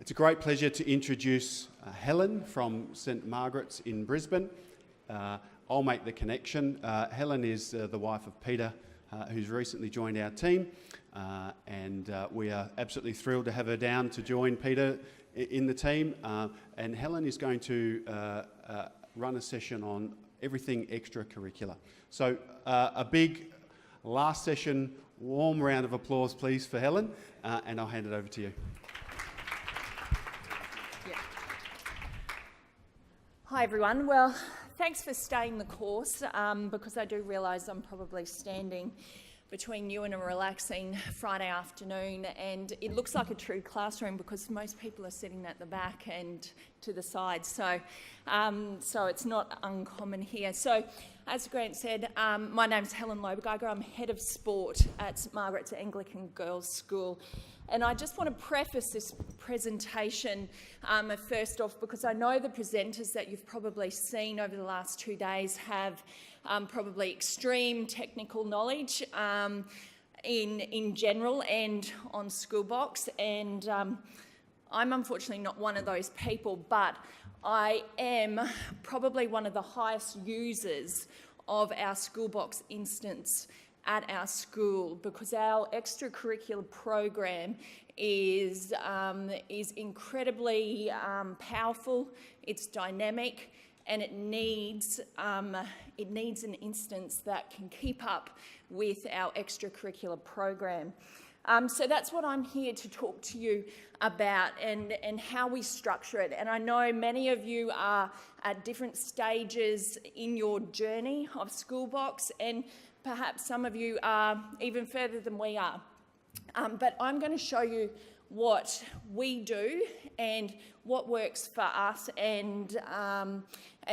It's a great pleasure to introduce Helen from St Margaret's in Brisbane. I'll make the connection. Helen is the wife of Peter, who's recently joined our team, and we are absolutely thrilled to have her down to join Peter in the team. And Helen is going to run a session on everything extracurricular. So a big last session, warm round of applause please for Helen, and I'll hand it over to you. Hi everyone. Well, thanks for staying the course, because I do realise I'm probably standing between you and a relaxing Friday afternoon, and it looks like a true classroom because most people are sitting at the back and to the side, so it's not uncommon here. So as Grant said, my name's Helen Lobegeiger. I'm Head of Sport at St Margaret's Anglican Girls' School. And I just want to preface this presentation first off because I know the presenters that you've probably seen over the last 2 days have probably extreme technical knowledge in general and on Schoolbox, and I'm unfortunately not one of those people, but I am probably one of the highest users of our Schoolbox instance at our school because our extracurricular program is incredibly powerful, it's dynamic, and it needs an instance that can keep up with our extracurricular program. So that's what I'm here to talk to you about and how we structure it. And I know many of you are at different stages in your journey of Schoolbox, and perhaps some of you are even further than we are. But I'm going to show you what we do and what works for us, and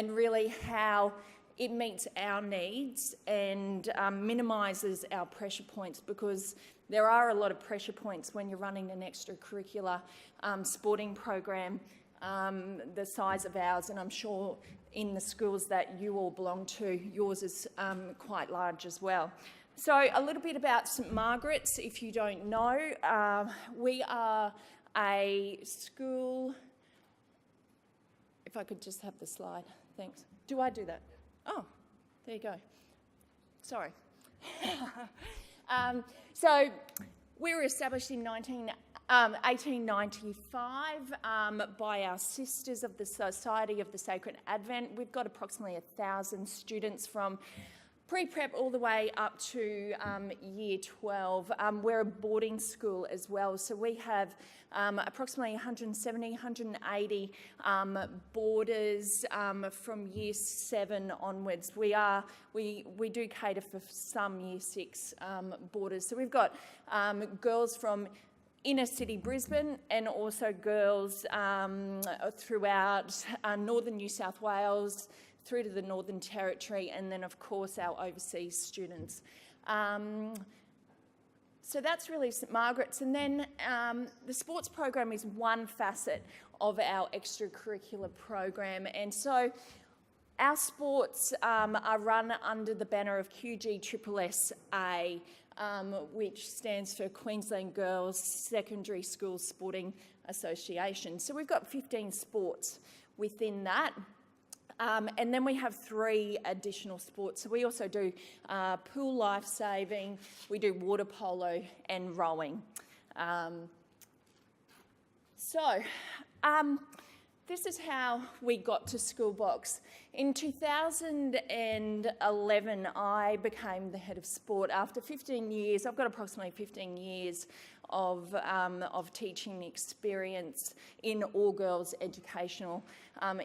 really how it meets our needs and minimises our pressure points, because there are a lot of pressure points when you're running an extracurricular sporting program the size of ours, and I'm sure in the schools that you all belong to, yours is quite large as well. So a little bit about St Margaret's, if you don't know. We are a school, if I could just have the slide, thanks. Do I do that? Oh, there you go. Sorry. So we were established in 1895 by our Sisters of the Society of the Sacred Advent. We've got approximately 1,000 students from pre-prep all the way up to year 12. We're a boarding school as well, so we have approximately 170, 180 boarders from year 7 onwards. We do cater for some year 6 boarders. So we've got girls from inner city Brisbane and also girls throughout northern New South Wales, through to the Northern Territory, and then of course our overseas students. So that's really St Margaret's, and then the sports program is one facet of our extracurricular program, and so our sports are run under the banner of QGSSA, which stands for Queensland Girls Secondary School Sporting Association. So we've got 15 sports within that. And then we have 3 additional sports. So we also do pool life-saving, we do water polo and rowing. This is how we got to Schoolbox. In 2011, I became the head of sport. After 15 years, I've got approximately 15 years of teaching experience in all-girls educational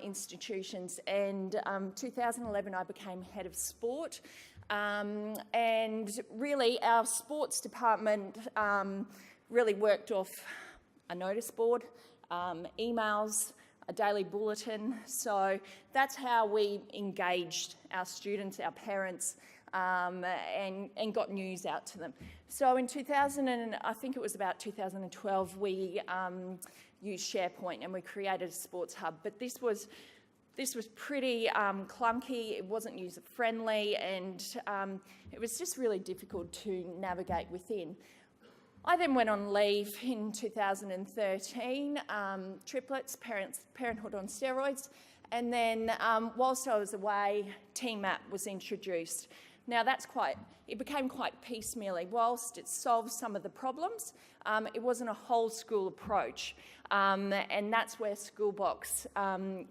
institutions, and 2011 I became head of sport, and really our sports department really worked off a notice board, emails, a daily bulletin. So that's how we engaged our students, our parents, and got news out to them. So in 2012, we used SharePoint and we created a sports hub. But this was pretty clunky. It wasn't user friendly, and it was just really difficult to navigate within. I then went on leave in 2013, triplets, parenthood on steroids, and then whilst I was away, TMAP was introduced. Now it became quite piecemeally. Whilst it solved some of the problems, it wasn't a whole school approach. And that's where Schoolbox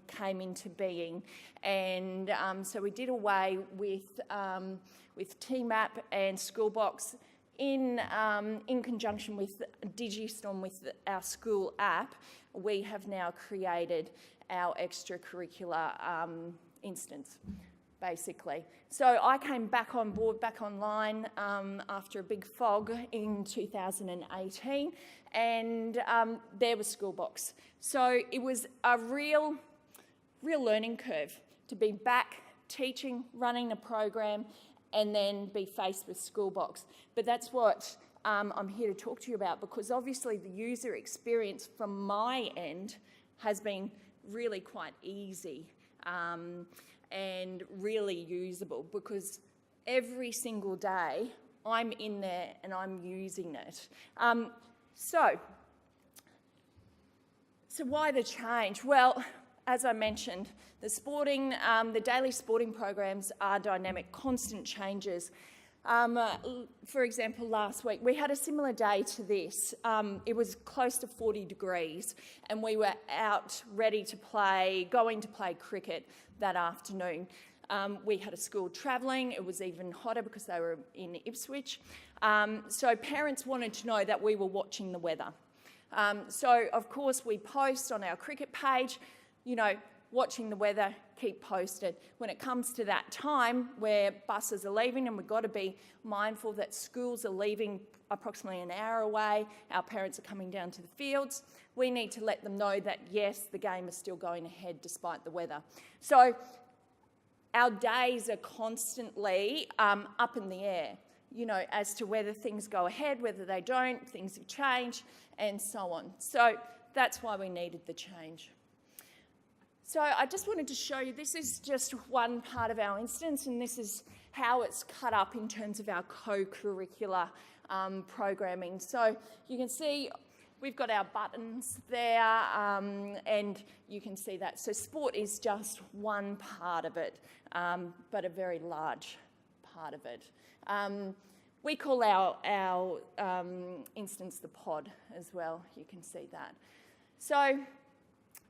came into being. And so we did away with TMAP and Schoolbox in conjunction with Digistorm, with our school app. We have now created our extracurricular instance, basically. So I came back on board, back online after a big fog in 2018, and there was Schoolbox. So it was a real learning curve to be back teaching, running a program, and then be faced with Schoolbox. But that's what I'm here to talk to you about, because obviously the user experience from my end has been really quite easy and really usable, because every single day I'm in there and I'm using it. So why the change? Well, as I mentioned, the daily sporting programs are dynamic, constant changes. For example, last week we had a similar day to this. It was close to 40 degrees and we were out ready to going to play cricket that afternoon. We had a school travelling. It was even hotter because they were in Ipswich. So parents wanted to know that we were watching the weather. So of course we post on our cricket page, watching the weather, keep posted. When it comes to that time where buses are leaving, and we've got to be mindful that schools are leaving approximately an hour away, our parents are coming down to the fields, we need to let them know that yes, the game is still going ahead despite the weather. So our days are constantly up in the air, as to whether things go ahead, whether they don't, things have changed, and so on. So that's why we needed the change. So I just wanted to show you, this is just one part of our instance, and this is how it's cut up in terms of our co-curricular programming. So you can see we've got our buttons there, and you can see that. So sport is just one part of it, but a very large part of it. We call our instance the pod as well. You can see that. So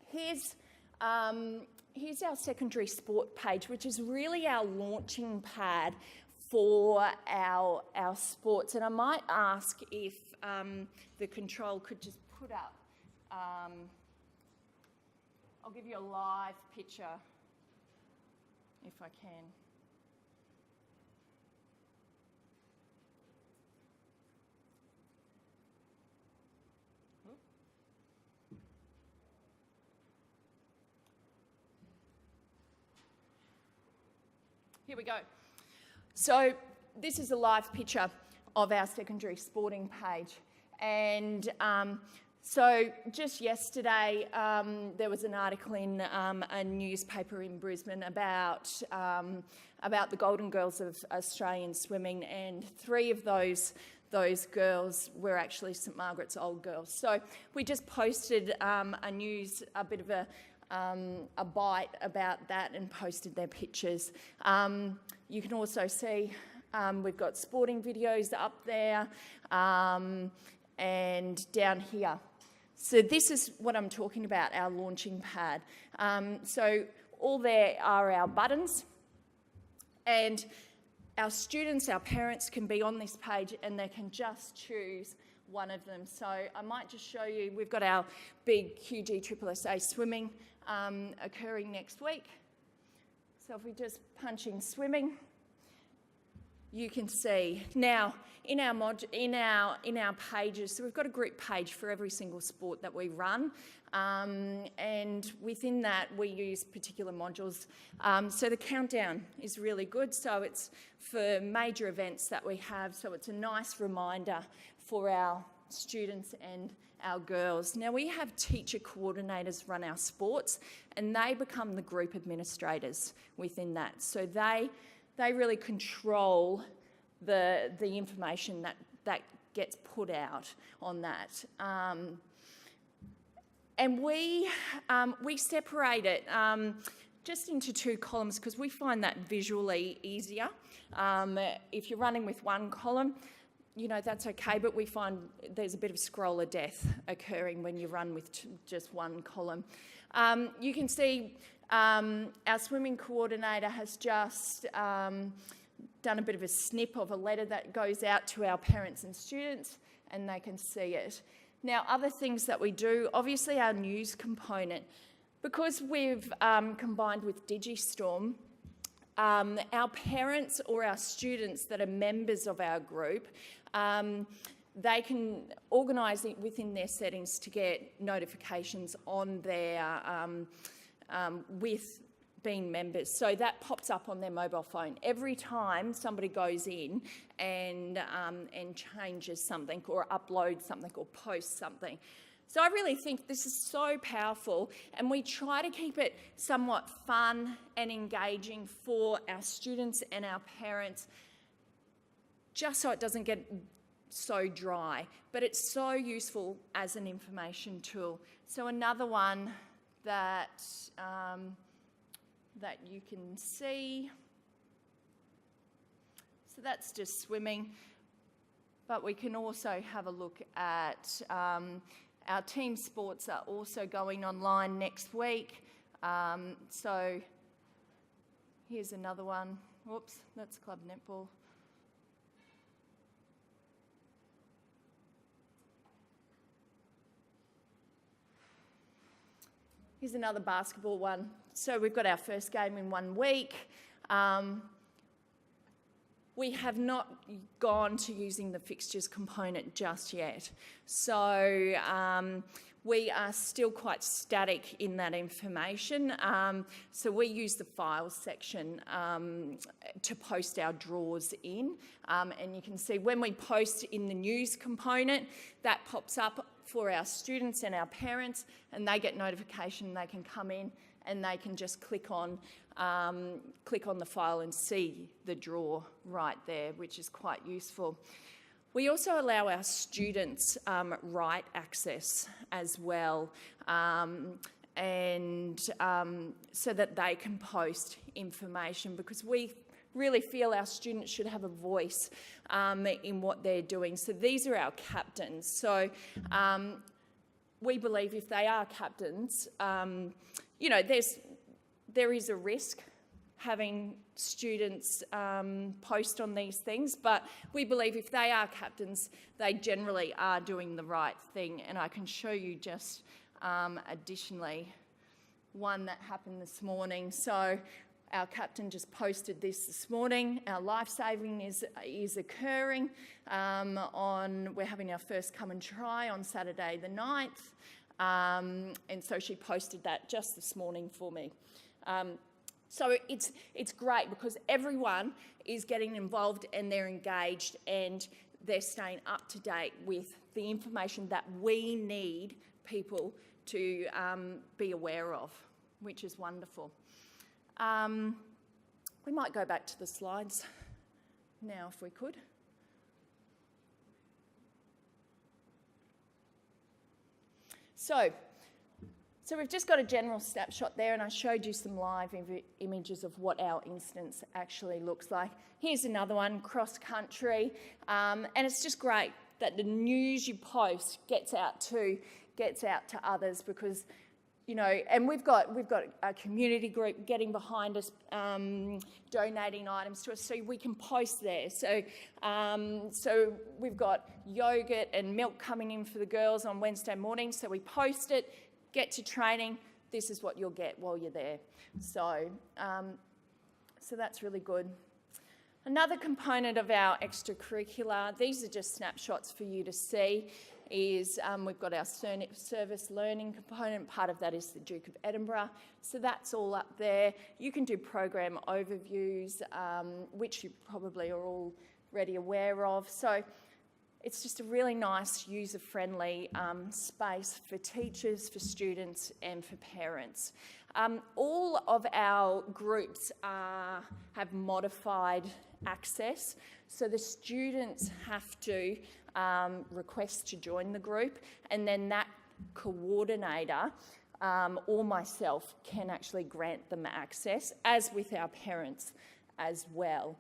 here's our secondary sport page, which is really our launching pad for our sports. And I might ask if the control could just put up, I'll give you a live picture if I can. Here we go. So this is a live picture of our secondary sporting page. And so just yesterday, there was an article in a newspaper in Brisbane about the Golden Girls of Australian swimming, and 3 of those girls were actually St Margaret's old girls. So we just posted a bit of a bite about that and posted their pictures. You can also see we've got sporting videos up there and down here. So this is what I'm talking about, our launching pad. So all there are our buttons, and our students, our parents can be on this page and they can just choose one of them. So I might just show you, we've got our big QGSSA swimming occurring next week. So if we just punch in swimming, you can see now in our pages. So we've got a group page for every single sport that we run, and within that we use particular modules. So the countdown is really good. So it's for major events that we have. So it's a nice reminder for our students and our girls. Now we have teacher coordinators run our sports, and they become the group administrators within that. So they really control the information that gets put out on that. And we separate it just into 2 columns because we find that visually easier. If you're running with 1 column, you know, that's okay, but we find there's a bit of scroll of death occurring when you run with just 1 column. You can see our swimming coordinator has just done a bit of a snip of a letter that goes out to our parents and students, and they can see it. Now, other things that we do, obviously our news component, because we've combined with Digistorm, our parents or our students that are members of our group, they can organise it within their settings to get notifications on their, with being members. So that pops up on their mobile phone every time somebody goes in and changes something or uploads something or posts something. So I really think this is so powerful, and we try to keep it somewhat fun and engaging for our students and our parents, just so it doesn't get so dry, but it's so useful as an information tool. So another one that that you can see, so that's just swimming, but we can also have a look at our team sports are also going online next week. So here's another one. Whoops, that's club netball. Here's another basketball one. So we've got our first game in 1 week. We have not gone to using the fixtures component just yet. So we are still quite static in that information. So we use the files section to post our draws in. And you can see when we post in the news component, that pops up for our students and our parents, and they get notification. They can come in and they can just click on the file and see the draw right there, which is quite useful. We also allow our students write access as well, and so that they can post information, because we really feel our students should have a voice in what they're doing. So these are our captains. So we believe if they are captains, you know, there is a risk having students post on these things, but we believe if they are captains, they generally are doing the right thing. And I can show you just additionally one that happened this morning. So our captain just posted this morning. Our life saving is occurring we're having our first come and try on Saturday the 9th. And so she posted that just this morning for me. So it's great because everyone is getting involved and they're engaged and they're staying up to date with the information that we need people to be aware of, which is wonderful. We might go back to the slides now if we could. So we've just got a general snapshot there, and I showed you some live images of what our instance actually looks like. Here's another one, cross country, and it's just great that the news you post gets out to others, because, you know, and we've got a community group getting behind us, donating items to us, so we can post there. So we've got yogurt and milk coming in for the girls on Wednesday morning, so we post it. Get to training, this is what you'll get while you're there. So that's really good. Another component of our extracurricular, these are just snapshots for you to see, is we've got our service learning component. Part of that is the Duke of Edinburgh. So that's all up there. You can do program overviews, which you probably are already aware of. So it's just a really nice, user-friendly space for teachers, for students, and for parents. All of our groups have modified access. So the students have to request to join the group, and then that coordinator or myself can actually grant them access, as with our parents as well.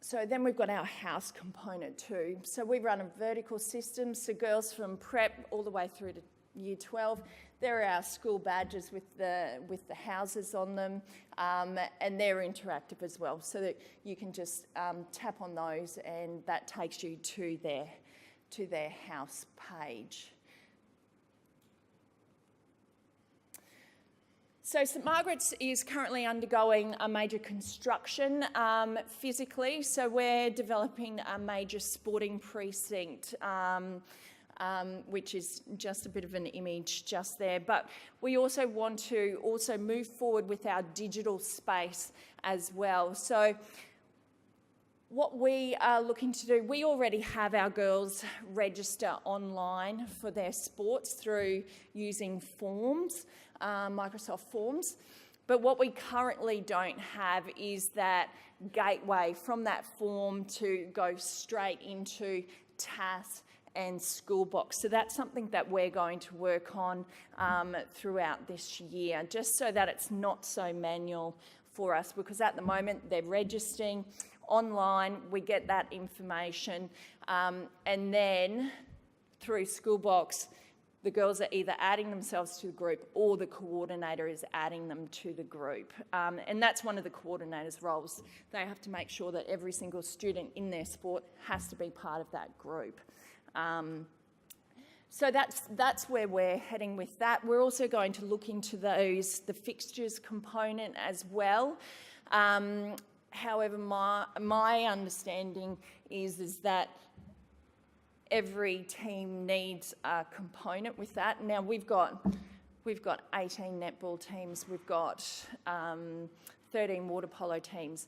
So then we've got our house component too. So we run a vertical system, so girls from prep all the way through to year 12, there are our school badges with the houses on them, and they're interactive as well, so that you can just tap on those and that takes you to their house page. So St Margaret's is currently undergoing a major construction physically, so we're developing a major sporting precinct, which is just a bit of an image just there. But we also want to also move forward with our digital space as well. So what we are looking to do, we already have our girls register online for their sports through using forms, Microsoft Forms. But what we currently don't have is that gateway from that form to go straight into TAS and Schoolbox. So that's something that we're going to work on throughout this year, just so that it's not so manual for us, because at the moment they're registering online, we get that information, and then through Schoolbox, the girls are either adding themselves to the group or the coordinator is adding them to the group. And that's one of the coordinator's roles. They have to make sure that every single student in their sport has to be part of that group. So that's where we're heading with that. We're also going to look into the fixtures component as well. However, my understanding is that every team needs a component with that. Now we've got 18 netball teams, we've got 13 water polo teams.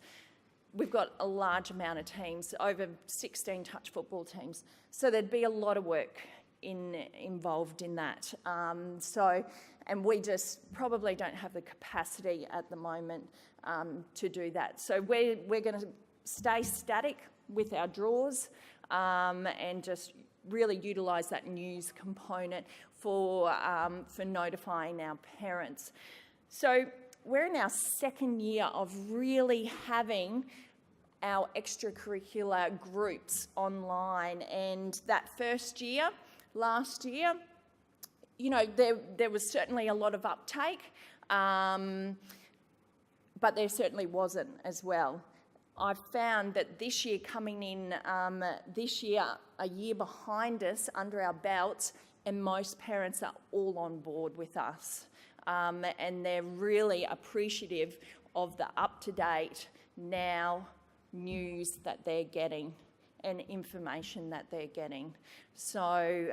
We've got a large amount of teams, over 16 touch football teams. So there'd be a lot of work involved in that. And we just probably don't have the capacity at the moment to do that. So we're going to stay static with our draws and just really utilise that news component for notifying our parents. So we're in our second year of really having our extracurricular groups online, and that first year, last year, you know, there was certainly a lot of uptake, but there certainly wasn't as well. I've found that this year coming in, a year behind us, under our belts, and most parents are all on board with us. And they're really appreciative of the up-to-date now news that they're getting and information that they're getting. So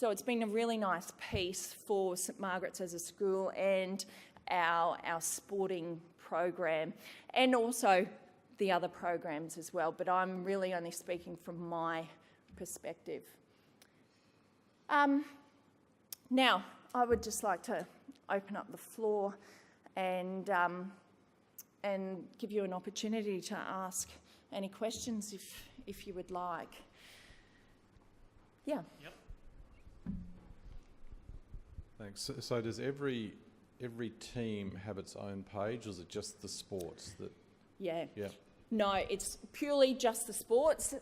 it's been a really nice piece for St Margaret's as a school and our sporting program, and also the other programs as well, but I'm really only speaking from my perspective. Now, I would just like to open up the floor and give you an opportunity to ask any questions if you would like. Yeah. Yep. Thanks. So does every team have its own page, or is it just the sports that? Yeah. Yeah. No, it's purely just the sports.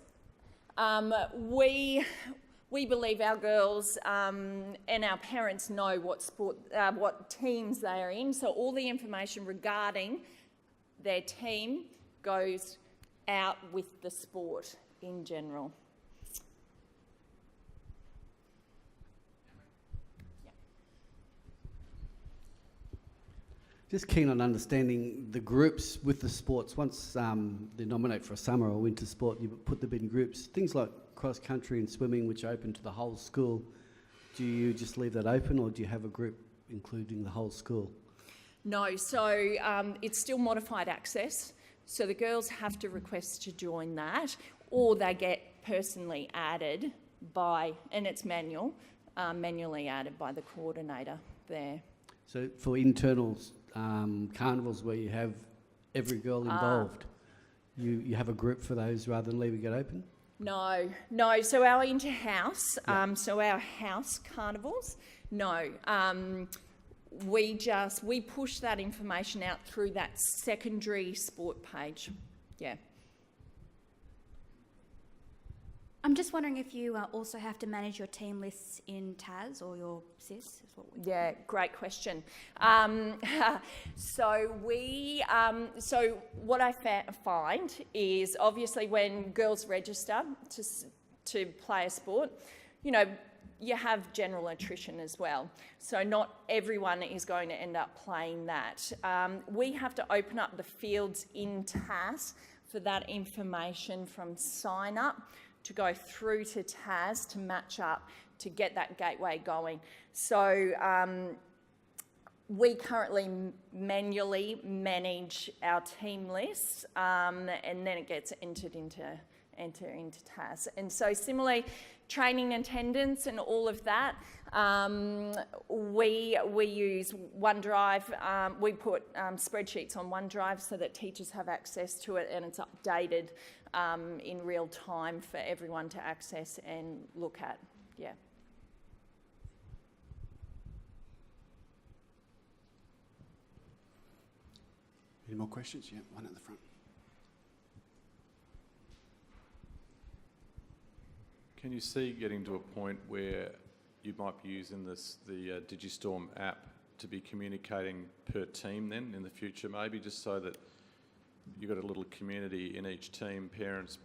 We believe our girls and our parents know what teams they are in, so all the information regarding their team goes out with the sport in general. Just keen on understanding the groups with the sports. Once they nominate for a summer or winter sport, you put them in groups. Things like cross country and swimming, which are open to the whole school, do you just leave that open, or do you have a group including the whole school? No, so it's still modified access. So the girls have to request to join that, or they get personally added and it's manually added by the coordinator there. So for internal carnivals where you have every girl involved? You have a group for those rather than leaving it open? No. So our inter-house, so our house carnivals, no. We push that information out through that secondary sport page. Yeah. I'm just wondering if you also have to manage your team lists in TAS or your SIS, is what we call it. Great question. So what I find is obviously when girls register to play a sport, you have general attrition as well. So not everyone is going to end up playing that. We have to open up the fields in TAS for that information from sign up to go through to TAS to match up to get that gateway going. So we currently manually manage our team lists and then it gets entered into TAS. And so similarly, training attendance and all of that, we use OneDrive. We put spreadsheets on OneDrive so that teachers have access to it and it's updated in real time for everyone to access and look at. Yeah. Any more questions? Yeah, one at the front. Can you see getting to a point where you might be using the Digistorm app to be communicating per team then in the future, maybe, just so that you've got a little community in each team, parents,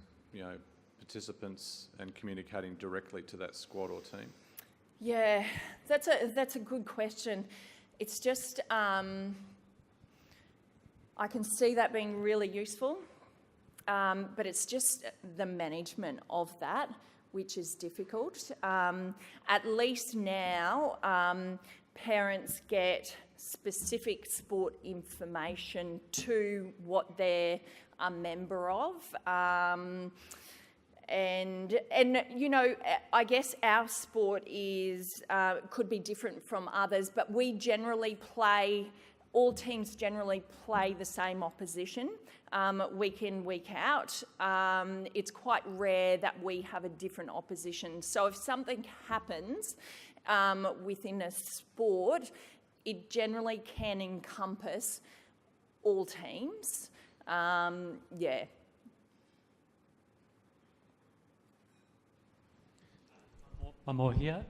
participants, and communicating directly to that squad or team? Yeah, that's a good question. It's just I can see that being really useful, but it's just the management of that which is difficult. At least now, parents get specific sport information to what they're a member of. And I guess our sport is could be different from others, but all teams generally play the same opposition week in, week out. It's quite rare that we have a different opposition. So if something happens within a sport, it generally can encompass all teams. Yeah. One more here.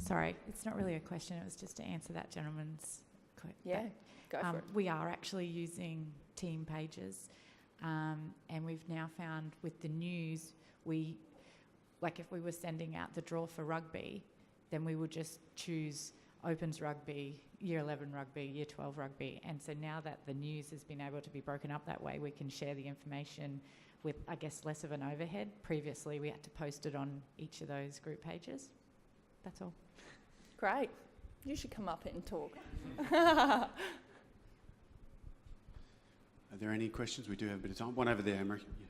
Sorry, it's not really a question, it was just to answer that gentleman's question. Yeah, go for it. We are actually using team pages, and we've now found with the news, if we were sending out the draw for rugby, then we would just choose Opens Rugby, Year 11 Rugby, Year 12 Rugby, and so now that the news has been able to be broken up that way, we can share the information with, I guess, less of an overhead. Previously, we had to post it on each of those group pages. That's all. Great. You should come up and talk. Are there any questions? We do have a bit of time. One over there, Emery. Yeah.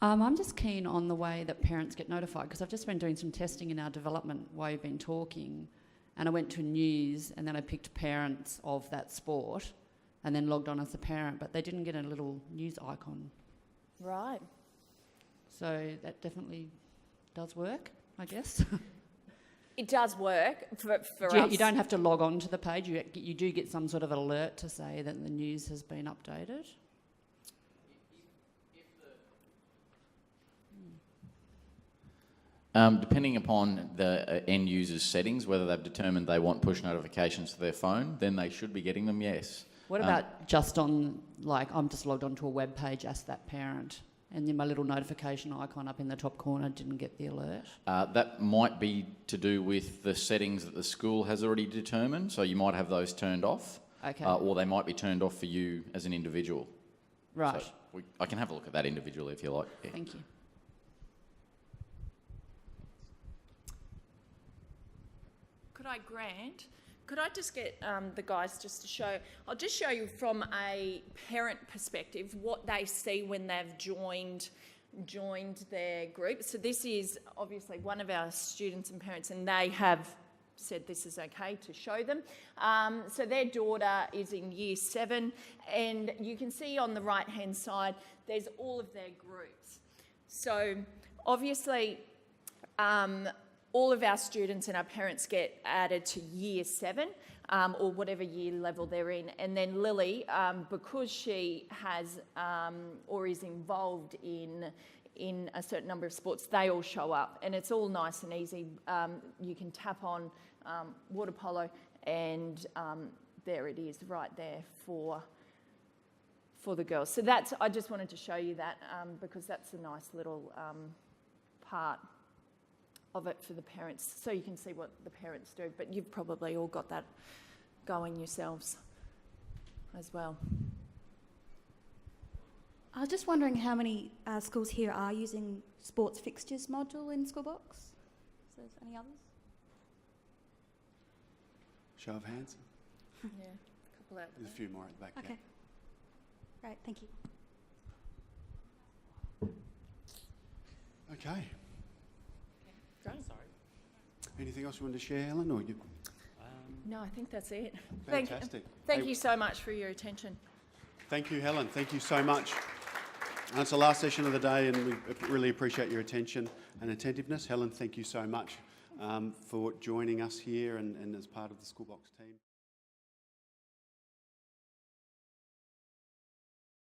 I'm just keen on the way that parents get notified, because I've just been doing some testing in our development while you've been talking, and I went to news and then I picked parents of that sport and then logged on as a parent, but they didn't get a little news icon. Right. So that definitely does work, I guess. It does work for us. You don't have to log on to the page. You do get some sort of alert to say that the news has been updated. Depending upon the end user's settings, whether they've determined they want push notifications to their phone, then they should be getting them, yes. What about just on, I'm just logged onto a web page as that parent, and then my little notification icon up in the top corner didn't get the alert? That might be to do with the settings that the school has already determined, so you might have those turned off. Okay. Or they might be turned off for you as an individual. Right. So I can have a look at that individually if you like. Yeah. Thank you. Could I grant Could I just get the guys just to show, I'll just show you from a parent perspective what they see when they've joined their group. So this is obviously one of our students and parents, and they have said this is okay to show them. So their daughter is in year 7, and you can see on the right hand side there's all of their groups. So obviously all of our students and our parents get added to year 7 or whatever year level they're in, and then Lily, because she has or is involved in a certain number of sports, they all show up, and it's all nice and easy. You can tap on water polo, and there it is right there for the girls. So that's, I just wanted to show you that because that's a nice little part of it for the parents, so you can see what the parents do, but you've probably all got that going yourselves as well. I was just wondering how many schools here are using sports fixtures module in Schoolbox? Is there any others? Show of hands. Yeah, a couple out There's a few more at the back. Okay. Great, thank you. Okay. Great. Sorry. Anything else you want to share, Helen? Or you? No, I think that's it. Fantastic. Thank Hey, you so much for your attention. Thank you, Helen. Thank you so much. That's the last session of the day, and we really appreciate your attention and attentiveness. Helen, thank you so much for joining us here and as part of the Schoolbox team.